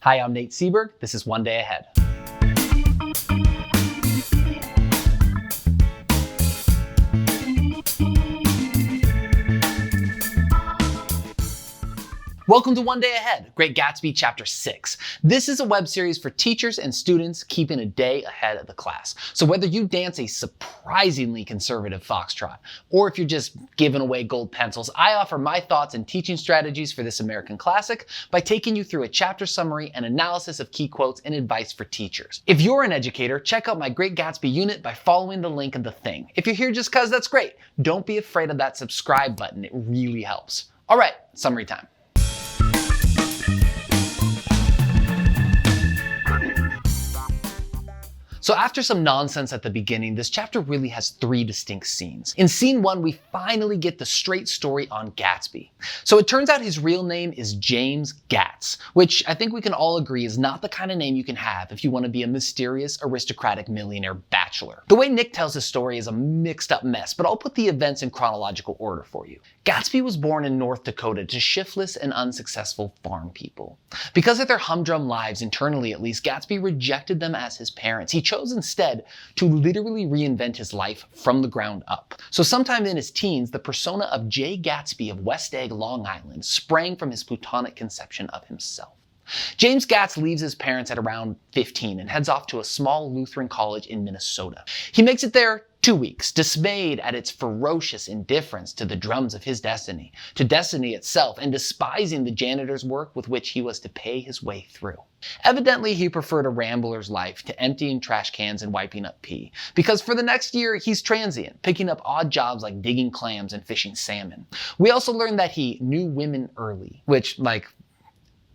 Hi, I'm Nate Seberg. This is One Day Ahead. Welcome to One Day Ahead, Great Gatsby Chapter 6. This is a web series for teachers and students keeping a day ahead of the class. So whether you dance a surprisingly conservative foxtrot, or if you're just giving away gold pencils, I offer my thoughts and teaching strategies for this American classic by taking you through a chapter summary and analysis of key quotes and advice for teachers. If you're an educator, check out my Great Gatsby unit by following the link in the thing. If you're here just cause, that's great. Don't be afraid of that subscribe button, it really helps. All right, summary time. So after some nonsense at the beginning, this chapter really has three distinct scenes. In scene 1, we finally get the straight story on Gatsby. So it turns out his real name is James Gats, which I think we can all agree is not the kind of name you can have if you want to be a mysterious, aristocratic millionaire bachelor. The way Nick tells his story is a mixed up mess, but I'll put the events in chronological order for you. Gatsby was born in North Dakota to shiftless and unsuccessful farm people. Because of their humdrum lives, internally at least, Gatsby rejected them as his parents. He chose instead to literally reinvent his life from the ground up. So sometime in his teens, the persona of J. Gatsby of West Egg, Long Island sprang from his plutonic conception of himself. James Gats leaves his parents at around 15 and heads off to a small Lutheran college in Minnesota. He makes it there 2 weeks, dismayed at its ferocious indifference to the drums of his destiny, to destiny itself, and despising the janitor's work with which he was to pay his way through. Evidently, he preferred a rambler's life to emptying trash cans and wiping up pee, because for the next year, he's transient, picking up odd jobs like digging clams and fishing salmon. We also learned that he knew women early, which,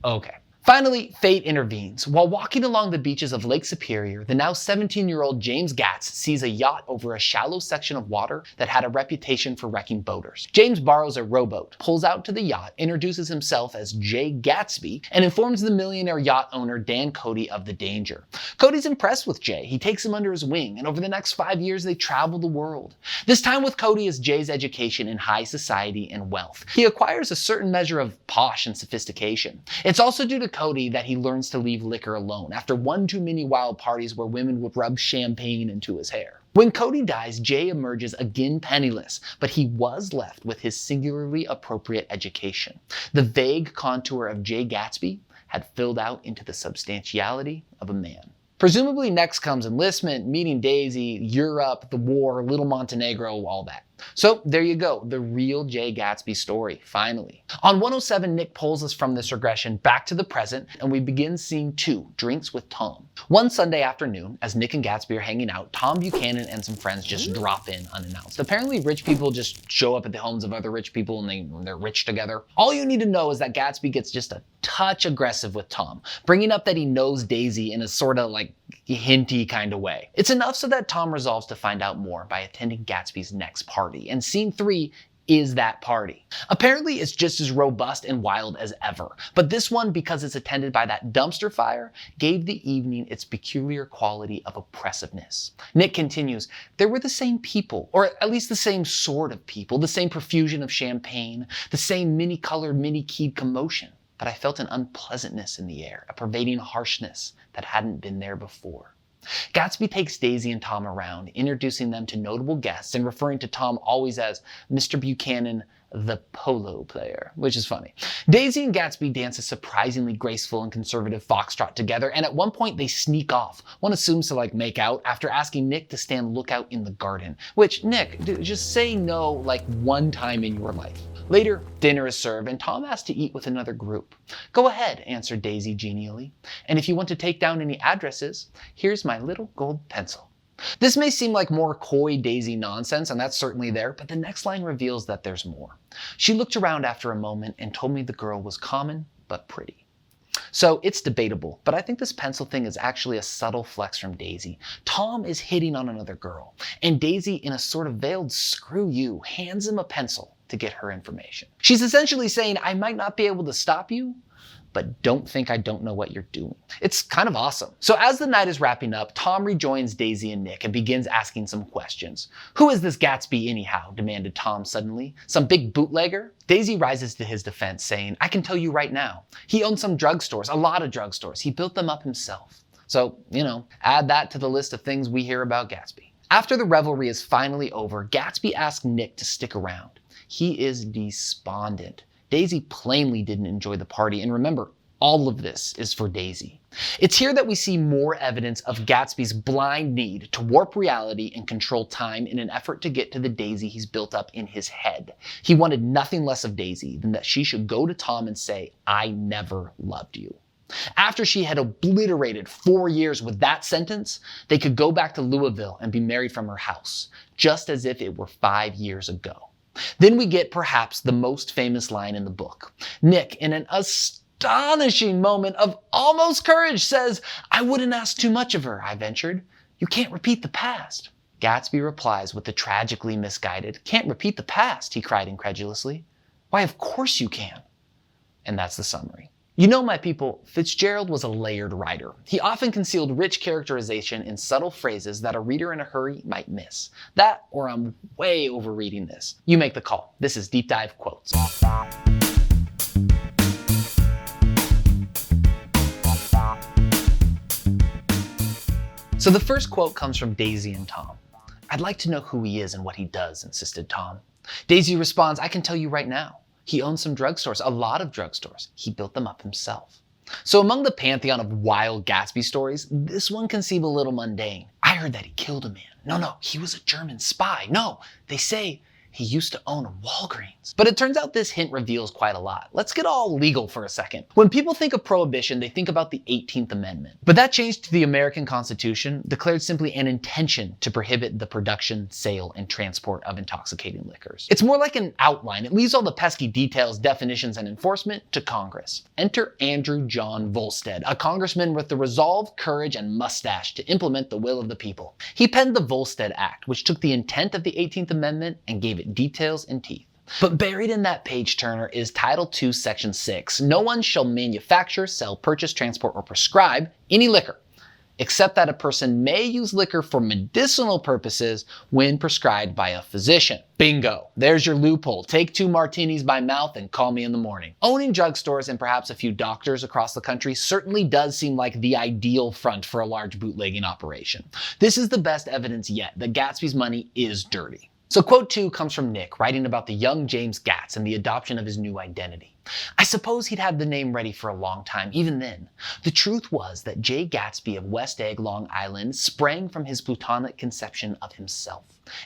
okay. Finally, fate intervenes. While walking along the beaches of Lake Superior, the now 17-year-old James Gats sees a yacht over a shallow section of water that had a reputation for wrecking boaters. James borrows a rowboat, pulls out to the yacht, introduces himself as J. Gatsby, and informs the millionaire yacht owner Dan Cody of the danger. Cody's impressed with Jay. He takes him under his wing, and over the next 5 years, they travel the world. This time with Cody is Jay's education in high society and wealth. He acquires a certain measure of posh and sophistication. It's also due to Cody that he learns to leave liquor alone after one too many wild parties where women would rub champagne into his hair. When Cody dies, Jay emerges again penniless, but he was left with his singularly appropriate education. The vague contour of J. Gatsby had filled out into the substantiality of a man. Presumably next comes enlistment, meeting Daisy, Europe, the war, Little Montenegro, all that. So there you go, the real J. Gatsby story, finally. On 107, Nick pulls us from this regression back to the present, and we begin scene 2, Drinks with Tom. One Sunday afternoon, as Nick and Gatsby are hanging out, Tom Buchanan and some friends just drop in unannounced. Apparently rich people just show up at the homes of other rich people and they're rich together. All you need to know is that Gatsby gets just a touch aggressive with Tom, bringing up that he knows Daisy in a sort of hinty kind of way. It's enough so that Tom resolves to find out more by attending Gatsby's next party, and scene 3 is that party. Apparently it's just as robust and wild as ever, but this one, because it's attended by that dumpster fire, gave the evening its peculiar quality of oppressiveness. Nick continues, there were the same people, or at least the same sort of people, the same profusion of champagne, the same many-colored, many-keyed commotion, but I felt an unpleasantness in the air, a pervading harshness that hadn't been there before. Gatsby takes Daisy and Tom around, introducing them to notable guests and referring to Tom always as Mr. Buchanan, the polo player, which is funny. Daisy and Gatsby dance a surprisingly graceful and conservative foxtrot together, and at one point they sneak off. One assumes to make out after asking Nick to stand lookout in the garden, which, Nick, just say no one time in your life. Later, dinner is served, and Tom asks to eat with another group. Go ahead, answered Daisy genially. And if you want to take down any addresses, here's my little gold pencil. This may seem like more coy Daisy nonsense, and that's certainly there, but the next line reveals that there's more. She looked around after a moment and told me the girl was common but pretty. So it's debatable, but I think this pencil thing is actually a subtle flex from Daisy. Tom is hitting on another girl, and Daisy, in a sort of veiled screw you, hands him a pencil to get her information. She's essentially saying, I might not be able to stop you, but don't think I don't know what you're doing. It's kind of awesome. So as the night is wrapping up, Tom rejoins Daisy and Nick and begins asking some questions. Who is this Gatsby anyhow? Demanded Tom suddenly. Some big bootlegger? Daisy rises to his defense, saying, I can tell you right now. He owns some drugstores, a lot of drugstores. He built them up himself. So, add that to the list of things we hear about Gatsby. After the revelry is finally over, Gatsby asks Nick to stick around. He is despondent. Daisy plainly didn't enjoy the party, and remember, all of this is for Daisy. It's here that we see more evidence of Gatsby's blind need to warp reality and control time in an effort to get to the Daisy he's built up in his head. He wanted nothing less of Daisy than that she should go to Tom and say, I never loved you. After she had obliterated 4 years with that sentence, they could go back to Louisville and be married from her house, just as if it were 5 years ago. Then we get perhaps the most famous line in the book. Nick, in an astonishing moment of almost courage, says, I wouldn't ask too much of her, I ventured. You can't repeat the past. Gatsby replies with the tragically misguided, can't repeat the past, he cried incredulously. Why, of course you can. And that's the summary. My people, Fitzgerald was a layered writer. He often concealed rich characterization in subtle phrases that a reader in a hurry might miss. That, or I'm way overreading this. You make the call. This is Deep Dive Quotes. So the first quote comes from Daisy and Tom. I'd like to know who he is and what he does, insisted Tom. Daisy responds, I can tell you right now. He owns some drugstores, a lot of drugstores. He built them up himself. So among the pantheon of wild Gatsby stories, this one can seem a little mundane. I heard that he killed a man. No, he was a German spy. No, they say he used to own a Walgreens. But it turns out this hint reveals quite a lot. Let's get all legal for a second. When people think of prohibition, they think about the 18th Amendment. But that change to the American Constitution declared simply an intention to prohibit the production, sale, and transport of intoxicating liquors. It's more like an outline. It leaves all the pesky details, definitions, and enforcement to Congress. Enter Andrew John Volstead, a congressman with the resolve, courage, and mustache to implement the will of the people. He penned the Volstead Act, which took the intent of the 18th Amendment and gave it details and teeth. But buried in that page turner is Title II, Section 6. No one shall manufacture, sell, purchase, transport, or prescribe any liquor, except that a person may use liquor for medicinal purposes when prescribed by a physician. Bingo. There's your loophole. Take 2 martinis by mouth and call me in the morning. Owning drugstores and perhaps a few doctors across the country certainly does seem like the ideal front for a large bootlegging operation. This is the best evidence yet that Gatsby's money is dirty. So quote 2 comes from Nick, writing about the young James Gatz and the adoption of his new identity. I suppose he'd had the name ready for a long time, even then. The truth was that J. Gatsby of West Egg, Long Island, sprang from his Platonic conception of himself.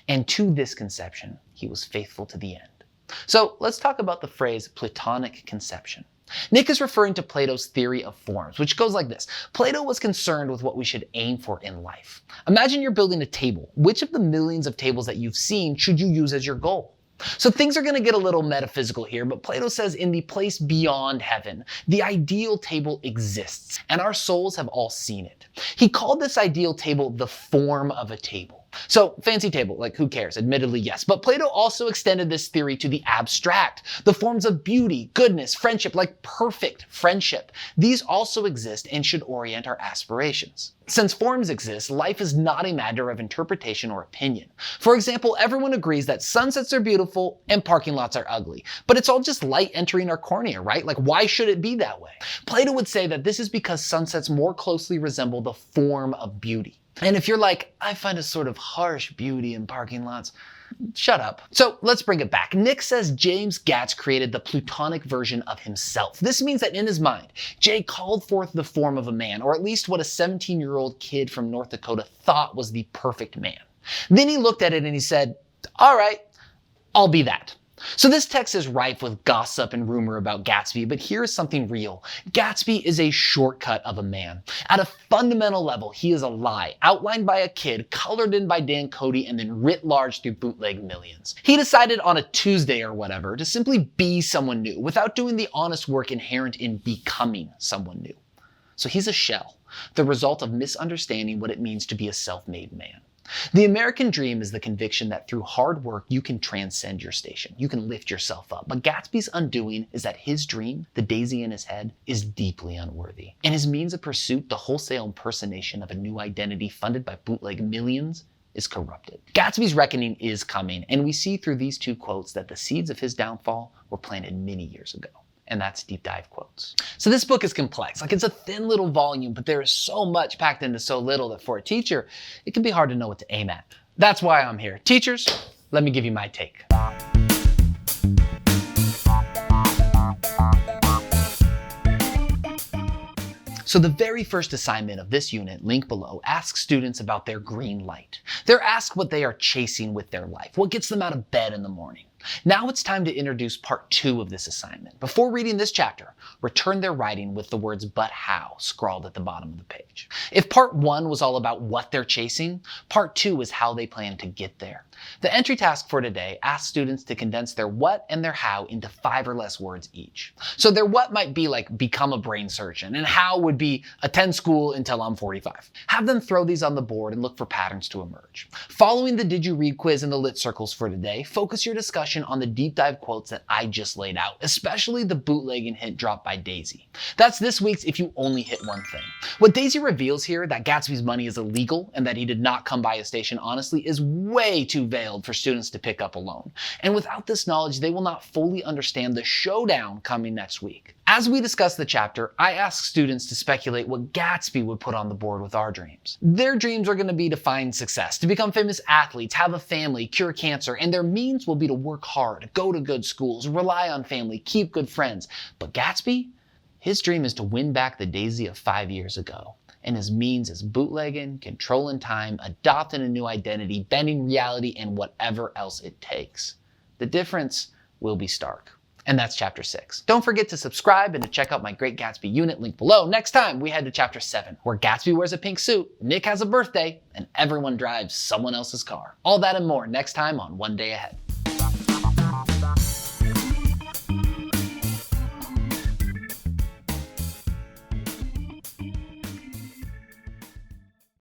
And to this conception, he was faithful to the end. So let's talk about the phrase Platonic conception. Nick is referring to Plato's theory of forms, which goes like this. Plato was concerned with what we should aim for in life. Imagine you're building a table. Which of the millions of tables that you've seen should you use as your goal? So things are going to get a little metaphysical here, but Plato says in the place beyond heaven, the ideal table exists, and our souls have all seen it. He called this ideal table the form of a table. So fancy table, like who cares? Admittedly, yes. But Plato also extended this theory to the abstract, the forms of beauty, goodness, friendship, like perfect friendship. These also exist and should orient our aspirations. Since forms exist, life is not a matter of interpretation or opinion. For example, everyone agrees that sunsets are beautiful and parking lots are ugly. But it's all just light entering our cornea, right? Like, why should it be that way? Plato would say that this is because sunsets more closely resemble the form of beauty. And if you're like, I find a sort of harsh beauty in parking lots, shut up. So let's bring it back. Nick says James Gatz created the Platonic version of himself. This means that in his mind, Jay called forth the form of a man, or at least what a 17-year-old kid from North Dakota thought was the perfect man. Then he looked at it and he said, all right, I'll be that. So this text is rife with gossip and rumor about Gatsby, but here's something real. Gatsby is a shortcut of a man. At a fundamental level, he is a lie, outlined by a kid, colored in by Dan Cody, and then writ large through bootleg millions. He decided on a Tuesday or whatever to simply be someone new, without doing the honest work inherent in becoming someone new. So he's a shell, the result of misunderstanding what it means to be a self-made man. The American dream is the conviction that through hard work you can transcend your station, you can lift yourself up. But Gatsby's undoing is that his dream, the daisy in his head, is deeply unworthy. And his means of pursuit, the wholesale impersonation of a new identity funded by bootleg millions, is corrupted. Gatsby's reckoning is coming, and we see through these two quotes that the seeds of his downfall were planted many years ago. And that's deep dive quotes. So this book is complex. It's a thin little volume, but there is so much packed into so little that for a teacher, it can be hard to know what to aim at. That's why I'm here. Teachers, let me give you my take. So the very first assignment of this unit, link below, asks students about their green light. They're asked what they are chasing with their life, what gets them out of bed in the morning. Now it's time to introduce part 2 of this assignment. Before reading this chapter, return their writing with the words "but how" scrawled at the bottom of the page. If part 1 was all about what they're chasing, part 2 is how they plan to get there. The entry task for today asks students to condense their what and their how into 5 or less words each. So their what might be like become a brain surgeon, and how would be attend school until I'm 45. Have them throw these on the board and look for patterns to emerge. Following the Did You Read quiz and the lit circles for today, focus your discussion on the deep dive quotes that I just laid out, especially the bootlegging hint dropped by Daisy. That's this week's If You Only Hit One Thing. What Daisy reveals here, that Gatsby's money is illegal and that he did not come by his station honestly, is way too veiled for students to pick up alone. And without this knowledge, they will not fully understand the showdown coming next week. As we discuss the chapter, I ask students to speculate what Gatsby would put on the board with our dreams. Their dreams are going to be to find success, to become famous athletes, have a family, cure cancer, and their means will be to work hard, go to good schools, rely on family, keep good friends. But Gatsby, his dream is to win back the Daisy of 5 years ago. And his means is bootlegging, controlling time, adopting a new identity, bending reality, and whatever else it takes. The difference will be stark. And that's chapter 6. Don't forget to subscribe and to check out my Great Gatsby unit, link below. Next time, we head to chapter 7, where Gatsby wears a pink suit, Nick has a birthday, and everyone drives someone else's car. All that and more next time on One Day Ahead.